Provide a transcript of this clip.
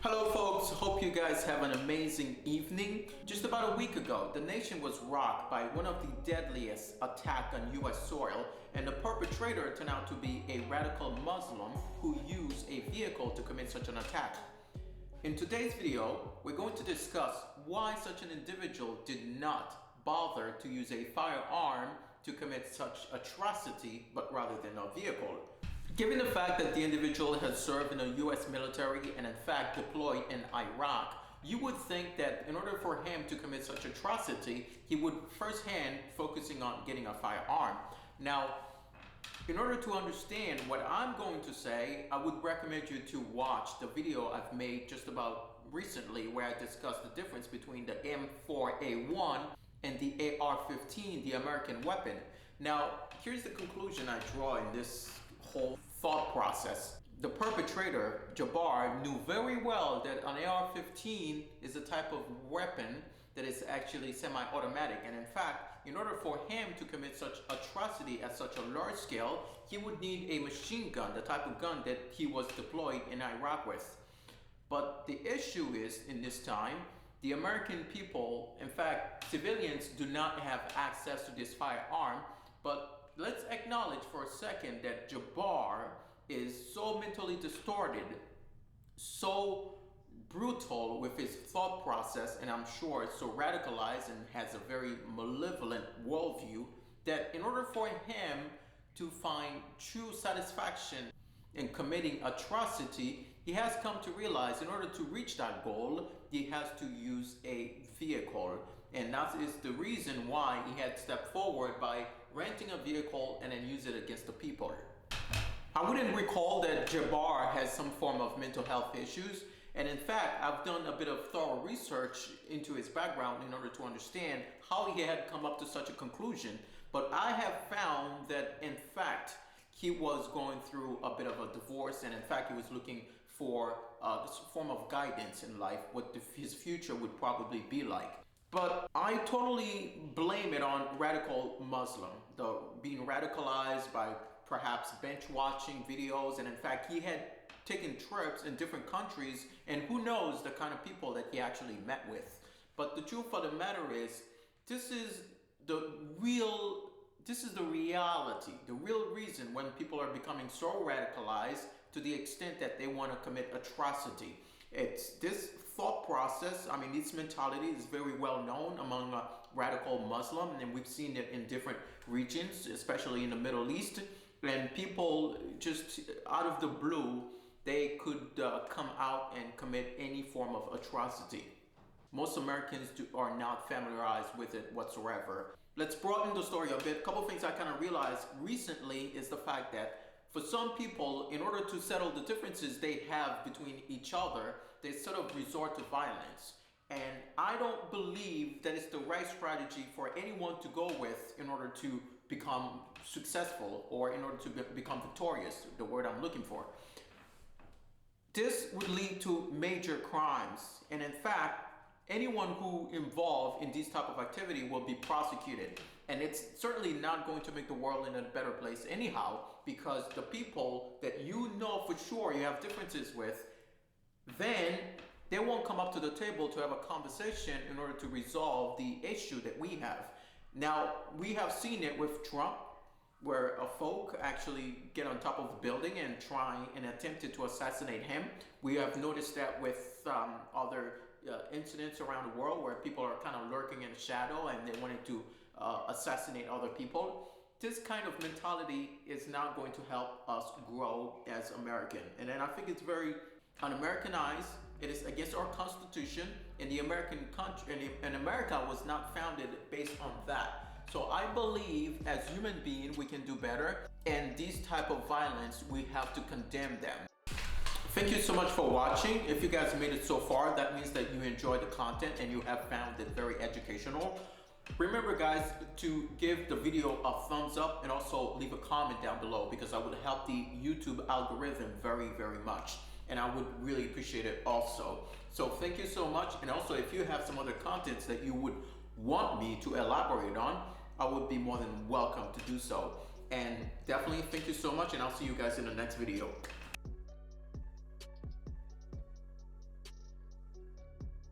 Hello folks, hope you guys have an amazing evening. Just about a week ago, the nation was rocked by one of the deadliest attacks on US soil, and the perpetrator turned out to be a radical Muslim who used a vehicle to commit such an attack. In today's video, we're going to discuss why such an individual did not bother to use a firearm to commit such atrocity, but rather than a vehicle. Given the fact that the individual has served in the US military and in fact deployed in Iraq, you would think that in order for him to commit such atrocity, he would firsthand focusing on getting a firearm. Now, in order to understand what I'm going to say, I would recommend you to watch the video I've made just about recently where I discussed the difference between the M4A1 and the AR-15, the American weapon. Now, here's the conclusion I draw in this whole thought process. The perpetrator, Jabbar, knew very well that an AR-15 is a type of weapon that is actually semi-automatic, and in fact, in order for him to commit such atrocity at such a large scale, he would need a machine gun, the type of gun that he was deployed in Iraq with. But the issue is, in this time, the American people, in fact, civilians do not have access to this firearm, but let's acknowledge for a second that Jabbar is so mentally distorted, so brutal with his thought process, and I'm sure so radicalized and has a very malevolent worldview, that in order for him to find true satisfaction in committing atrocity, he has come to realize in order to reach that goal, he has to use a vehicle. And that is the reason why he had stepped forward by renting a vehicle and then use it against the people. I wouldn't recall that Jabbar has some form of mental health issues. And in fact, I've done a bit of thorough research into his background in order to understand how he had come up to such a conclusion. But I have found that in fact, he was going through a bit of a divorce, and in fact, he was looking for this form of guidance in life, what his future would probably be like. But I totally blame it on radical Muslim, being radicalized by perhaps bench watching videos, and in fact, he had taken trips in different countries, and who knows the kind of people that he actually met with. But the truth of the matter is, this is the reality, the real reason when people are becoming so radicalized to the extent that they want to commit atrocity. It's this thought process, I mean, this mentality is very well known among radical Muslim, and we've seen it in different regions, especially in the Middle East. And people just out of the blue, they could come out and commit any form of atrocity. Most Americans are not familiarized with it whatsoever. Let's broaden the story a bit. A couple of things I kind of realized recently is the fact that for some people, in order to settle the differences they have between each other, they sort of resort to violence. And I don't believe that it's the right strategy for anyone to go with in order to become successful or in order to become victorious, the word I'm looking for. This would lead to major crimes, and in fact, anyone who involved in these type of activity will be prosecuted. And it's certainly not going to make the world in a better place anyhow, because the people that you know for sure you have differences with, then they won't come up to the table to have a conversation in order to resolve the issue that we have. Now, we have seen it with Trump, where a folk actually get on top of the building and try and attempted to assassinate him. We have noticed that with other incidents around the world where people are kind of lurking in the shadow and they wanted to assassinate other people. This kind of mentality is not going to help us grow as American. And then I think it's very un-Americanized. It is against our Constitution, and the American country, and America was not founded based on that. So I believe as human beings we can do better, and these type of violence, we have to condemn them. Thank you so much for watching. If you guys made it so far, that means that you enjoy the content and you have found it very educational. Remember guys to give the video a thumbs up and also leave a comment down below, because I would help the YouTube algorithm very, very much. And I would really appreciate it also. So thank you so much. And also if you have some other contents that you would want me to elaborate on, I would be more than welcome to do so. And definitely thank you so much, and I'll see you guys in the next video.